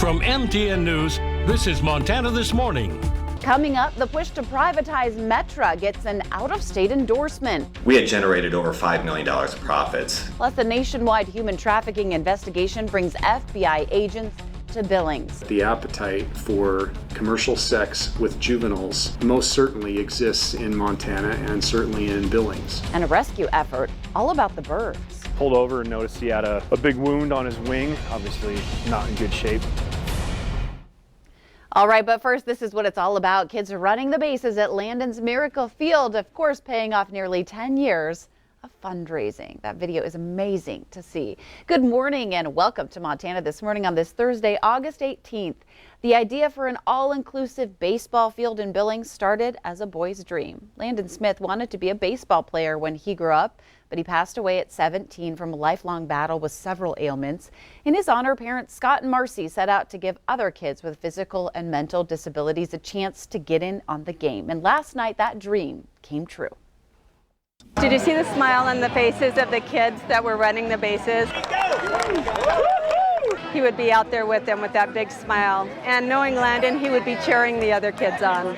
From MTN News, this is Montana This Morning. Coming up, the push to privatize Metra gets an out-of-state endorsement. We had generated over $5 million of profits. Plus, a nationwide human trafficking investigation brings FBI agents to Billings. The appetite for commercial sex with juveniles most certainly exists in Montana and certainly in Billings. And a rescue effort all about the birds. Pulled over and noticed he had a big wound on his wing, obviously not in good shape. All right, but first, this is what it's all about. Kids are running the bases at Landon's Miracle Field, of course, paying off nearly 10 years of fundraising. That video is amazing to see. Good morning and welcome to Montana This Morning on this Thursday, August 18th. The idea for an all-inclusive baseball field in Billings started as a boy's dream. Landon Smith wanted to be a baseball player when he grew up, but he passed away at 17 from a lifelong battle with several ailments. In his honor, parents Scott and Marcy set out to give other kids with physical and mental disabilities a chance to get in on the game. And last night, that dream came true. Did you see the smile on the faces of the kids that were running the bases? He would be out there with them with that big smile. And knowing Landon, he would be cheering the other kids on.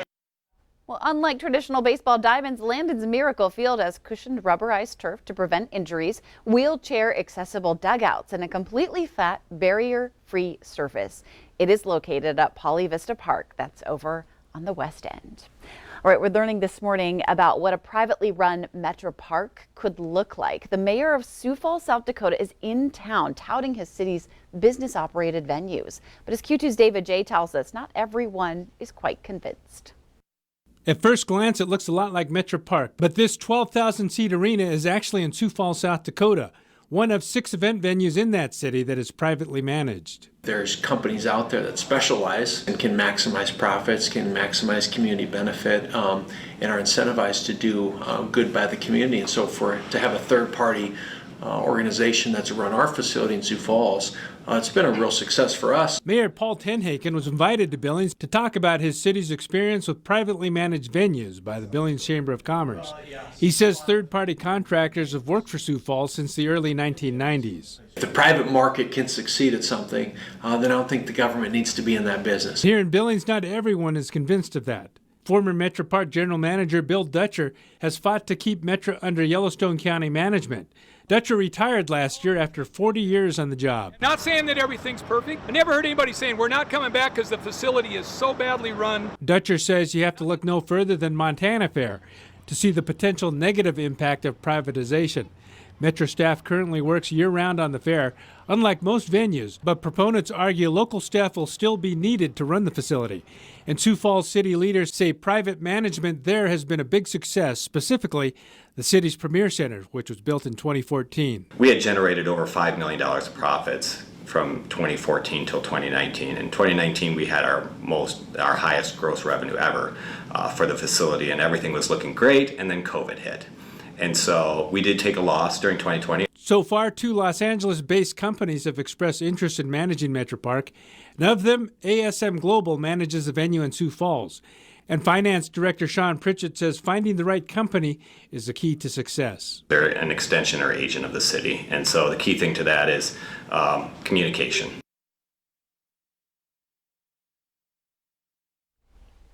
Well, unlike traditional baseball diamonds, Landon's Miracle Field has cushioned rubberized turf to prevent injuries, wheelchair-accessible dugouts, and a completely flat, barrier-free surface. It is located at Pauley Vista Park. That's over on the west end. All right, we're learning this morning about what a privately run Metra park could look like. The mayor of Sioux Falls, South Dakota is in town touting his city's business-operated venues. But as Q2's David J. tells us, not everyone is quite convinced. At first glance, it looks a lot like Metra Park, but this 12,000-seat arena is actually in Sioux Falls, South Dakota, one of 6 event venues in that city that is privately managed. There's companies out there that specialize and can maximize profits, can maximize community benefit, and are incentivized to do good by the community. And so to have a third-party organization that's run our facility in Sioux Falls, it's been a real success for us. Mayor Paul Tenhaken was invited to Billings to talk about his city's experience with privately managed venues by the Billings Chamber of Commerce. He says third-party contractors have worked for Sioux Falls since the early 1990s. If the private market can succeed at something, then I don't think the government needs to be in that business. Here in Billings, not everyone is convinced of that. Former Metra Park General Manager Bill Dutcher has fought to keep Metra under Yellowstone County management. Dutcher retired last year after 40 years on the job. Not saying that everything's perfect. I never heard anybody saying we're not coming back because the facility is so badly run. Dutcher says you have to look no further than Montana Fair to see the potential negative impact of privatization. Metra staff currently works year-round on the fair, unlike most venues, but proponents argue local staff will still be needed to run the facility. And Sioux Falls city leaders say private management there has been a big success, specifically the city's Premier Center, which was built in 2014. We had generated over $5 million of profits from 2014 till 2019. In 2019, we had our highest gross revenue ever for the facility, and everything was looking great, and then COVID hit. And so we did take a loss during 2020. So far, 2 Los Angeles-based companies have expressed interest in managing Metra Park, and of them, ASM Global manages the venue in Sioux Falls. And Finance Director Sean Pritchett says finding the right company is the key to success. They're an extension or agent of the city, and so the key thing to that is communication.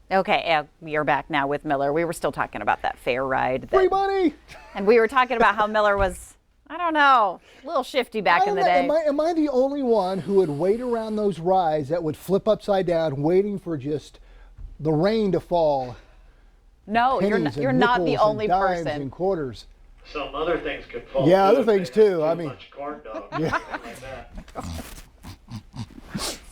Okay, we are back now with Miller. We were still talking about that fair ride. Free money! And we were talking about how Miller was, I don't know, a little shifty back in the day. Am I the only one who would wait around those rides that would flip upside down, waiting for just the rain to fall? No, you're not the only dimes person. And quarters. Some other things could fall. Yeah, other things too. I mean, much corn dog. Yeah.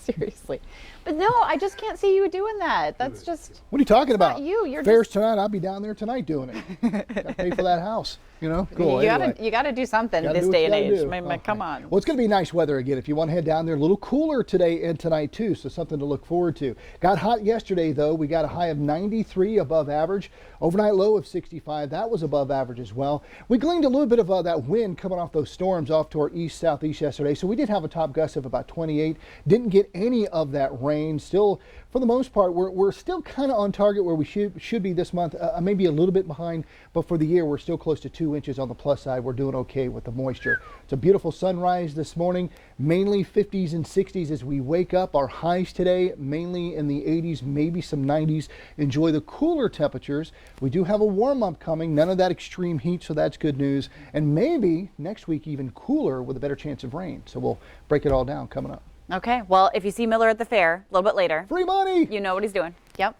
Seriously. But no, I just can't see you doing that. That's just. What are you talking about? Not you. You're Fairs just... tonight. I'll be down there tonight doing it. Got to pay for that house. You know, cool. You got to do something this day and age. I mean, come on. Well, it's going to be nice weather again. If you want to head down there, a little cooler today and tonight too, so something to look forward to. Got hot yesterday though. We got a high of 93 above average. Overnight low of 65. That was above average as well. We gleaned a little bit of that wind coming off those storms off to our east-southeast yesterday. So we did have a top gust of about 28. Didn't get any of that rain. Still, for the most part, we're still kind of on target where we should be this month. Maybe a little bit behind, but for the year we're still close to 2 2 inches on the plus side. We're doing okay with the moisture. It's a beautiful sunrise this morning, mainly 50s and 60s as we wake up. Our highs today, mainly in the 80s, maybe some 90s. Enjoy the cooler temperatures. We do have a warm up coming, none of that extreme heat, so that's good news. And maybe next week even cooler with a better chance of rain. So we'll break it all down coming up. Okay, well, if you see Miller at the fair a little bit later, free money. You know what he's doing. Yep.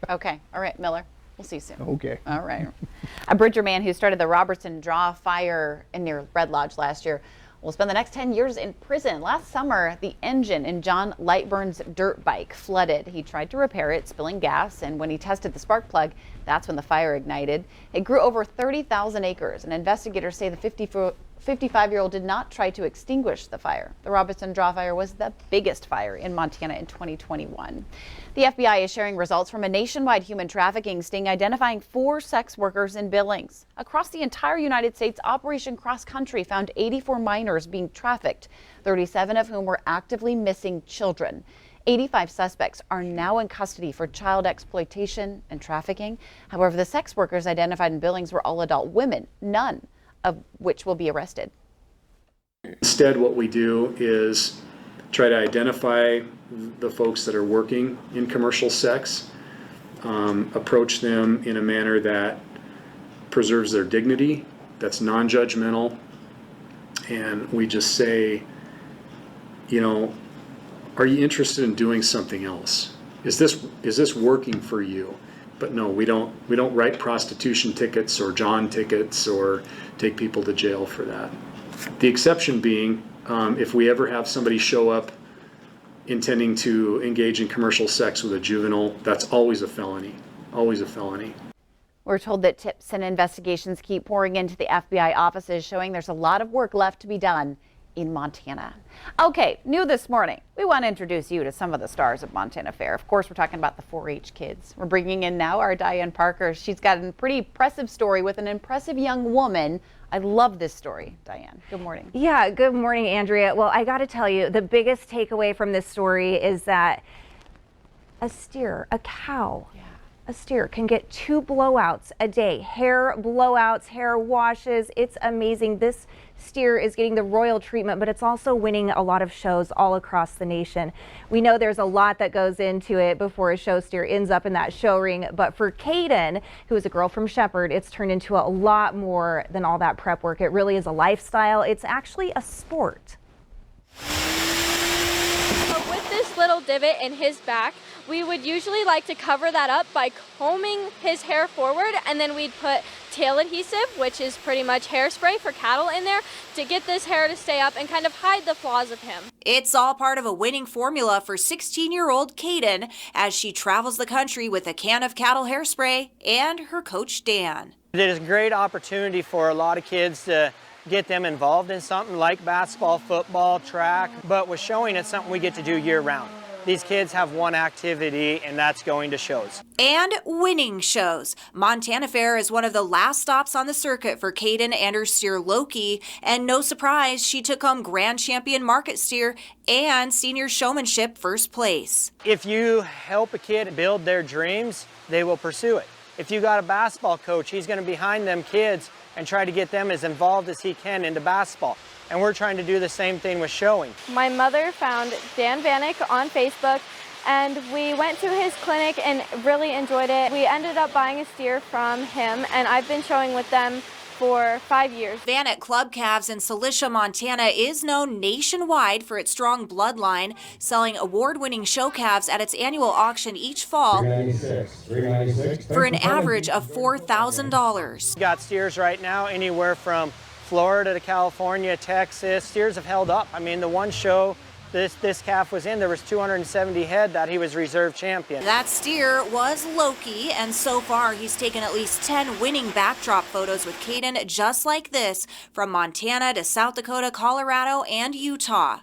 Okay. All right, Miller. We'll see you soon. Okay. All right. A Bridger man who started the Robertson Draw fire near Red Lodge last year will spend the next 10 years in prison. Last summer, the engine in John Lightburn's dirt bike flooded. He tried to repair it, spilling gas, and when he tested the spark plug, that's when the fire ignited. It grew over 30,000 acres, and investigators say the 55-year-old did not try to extinguish the fire. The Robertson Draw fire was the biggest fire in Montana in 2021. The FBI is sharing results from a nationwide human trafficking sting identifying 4 sex workers in Billings. Across the entire United States, Operation Cross Country found 84 minors being trafficked, 37 of whom were actively missing children. 85 suspects are now in custody for child exploitation and trafficking. However, the sex workers identified in Billings were all adult women, none of which will be arrested. Instead, what we do is try to identify the folks that are working in commercial sex, approach them in a manner that preserves their dignity, that's non-judgmental, and we just say, you know, are you interested in doing something else? Is this working for you? But no, we don't write prostitution tickets or John tickets or take people to jail for that. The exception being, if we ever have somebody show up intending to engage in commercial sex with a juvenile, that's always a felony, always a felony. We're told that tips and investigations keep pouring into the FBI offices, showing there's a lot of work left to be done in Montana. Okay, new this morning, we want to introduce you to some of the stars of Montana Fair. Of course, we're talking about the 4-H kids. We're bringing in now our Diane Parker. She's got a pretty impressive story with an impressive young woman. I love this story, Diane. Good morning. Yeah, good morning, Andrea. Well, I got to tell you, the biggest takeaway from this story is that a steer, a cow, a steer can get 2 blowouts a day. Hair blowouts, hair washes. It's amazing. This steer is getting the royal treatment, but it's also winning a lot of shows all across the nation. We know there's a lot that goes into it before a show steer ends up in that show ring, but for Kaden, who is a girl from Shepherd, it's turned into a lot more than all that prep work. It really is a lifestyle. It's actually a sport. So with this little divot in his back, we would usually like to cover that up by combing his hair forward, and then we'd put tail adhesive, which is pretty much hairspray for cattle, in there to get this hair to stay up and kind of hide the flaws of him. It's all part of a winning formula for 16-year-old Kaden as she travels the country with a can of cattle hairspray and her coach Dan. It is a great opportunity for a lot of kids to get them involved in something like basketball, football, track, but with showing, it's something we get to do year-round. These kids have one activity, and that's going to shows. And winning shows. Montana Fair is one of the last stops on the circuit for Kaden and her steer Loki, and no surprise, she took home Grand Champion Market Steer and Senior Showmanship first place. If you help a kid build their dreams, they will pursue it. If you got a basketball coach, he's going to be behind them kids and try to get them as involved as he can into basketball. And we're trying to do the same thing with showing. My mother found Dan Vanek on Facebook, and we went to his clinic and really enjoyed it. We ended up buying a steer from him, and I've been showing with them for 5 years. Vanek Club Calves in Cilicia, Montana is known nationwide for its strong bloodline, selling award-winning show calves at its annual auction each fall for an average of $4,000. Got steers right now anywhere from Florida to California, Texas. Steers have held up. I mean, the one show this calf was in, there was 270 head that he was reserve champion. That steer was Loki, and so far he's taken at least 10 winning backdrop photos with Kaden just like this, from Montana to South Dakota, Colorado, and Utah.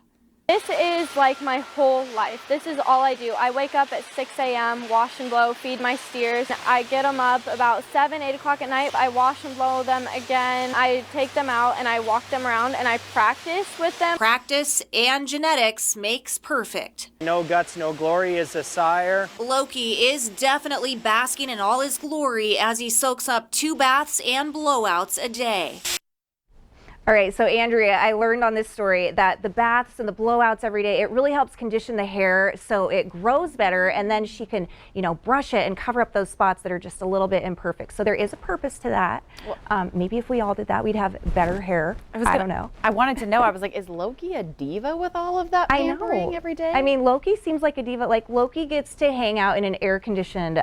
This is like my whole life. This is all I do. I wake up at 6 a.m., wash and blow, feed my steers. I get them up about 7, 8 o'clock at night. I wash and blow them again. I take them out and I walk them around and I practice with them. Practice and genetics makes perfect. No guts, no glory is the sire. Loki is definitely basking in all his glory as he soaks up 2 baths and blowouts a day. All right, so Andrea, I learned on this story that the baths and the blowouts every day, it really helps condition the hair so it grows better, and then she can, brush it and cover up those spots that are just a little bit imperfect. So there is a purpose to that. Maybe if we all did that, we'd have better hair. I don't know. I wanted to know. I was like, is Loki a diva with all of that pampering every day? I mean, Loki seems like a diva. Like, Loki gets to hang out in an air-conditioned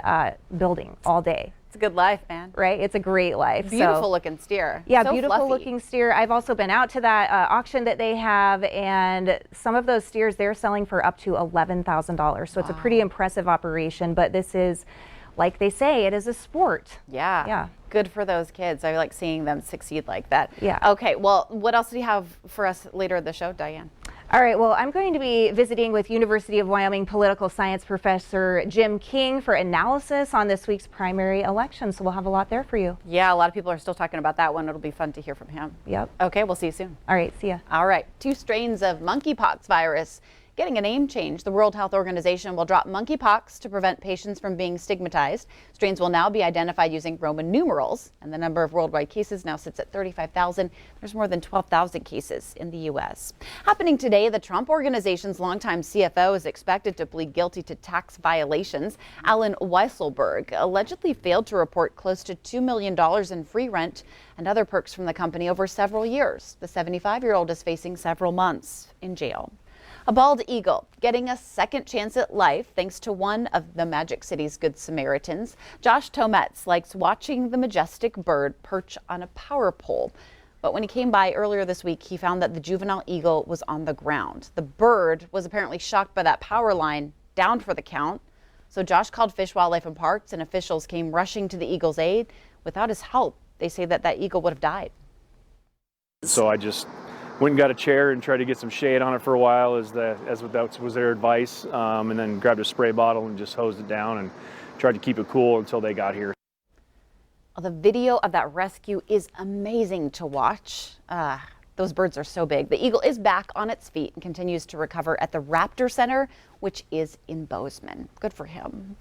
building all day. It's a good life, man. Right? It's a great life. Beautiful looking steer. Yeah, so beautiful fluffy. looking steer. I've also been out to that auction that they have, and some of those steers they're selling for up to $11,000. So it's a pretty impressive operation, but this is, like they say, it is a sport. Yeah. Yeah. Good for those kids. I like seeing them succeed like that. Yeah. Okay, well, what else do you have for us later in the show, Diane? All right, well, I'm going to be visiting with University of Wyoming political science professor Jim King for analysis on this week's primary election. So we'll have a lot there for you. Yeah, a lot of people are still talking about that one. It'll be fun to hear from him. Yep. Okay, we'll see you soon. All right, see ya. All right, 2 strains of monkeypox virus getting a name change. The World Health Organization will drop monkeypox to prevent patients from being stigmatized. Strains will now be identified using Roman numerals, and the number of worldwide cases now sits at 35,000. There's more than 12,000 cases in the U.S. Happening today, the Trump Organization's longtime CFO is expected to plead guilty to tax violations. Alan Weisselberg allegedly failed to report close to $2 million in free rent and other perks from the company over several years. The 75-year-old is facing several months in jail. A bald eagle getting a second chance at life thanks to one of the Magic City's Good Samaritans. Josh Tometz likes watching the majestic bird perch on a power pole. But when he came by earlier this week, he found that the juvenile eagle was on the ground. The bird was apparently shocked by that power line down for the count. So Josh called Fish, Wildlife and Parks, and officials came rushing to the eagle's aid. Without his help, they say that eagle would have died. So I just went and got a chair and tried to get some shade on it for a while as that was their advice, and then grabbed a spray bottle and just hosed it down and tried to keep it cool until they got here. The video of that rescue is amazing to watch. Those birds are so big. The eagle is back on its feet and continues to recover at the Raptor Center, which is in Bozeman. Good for him.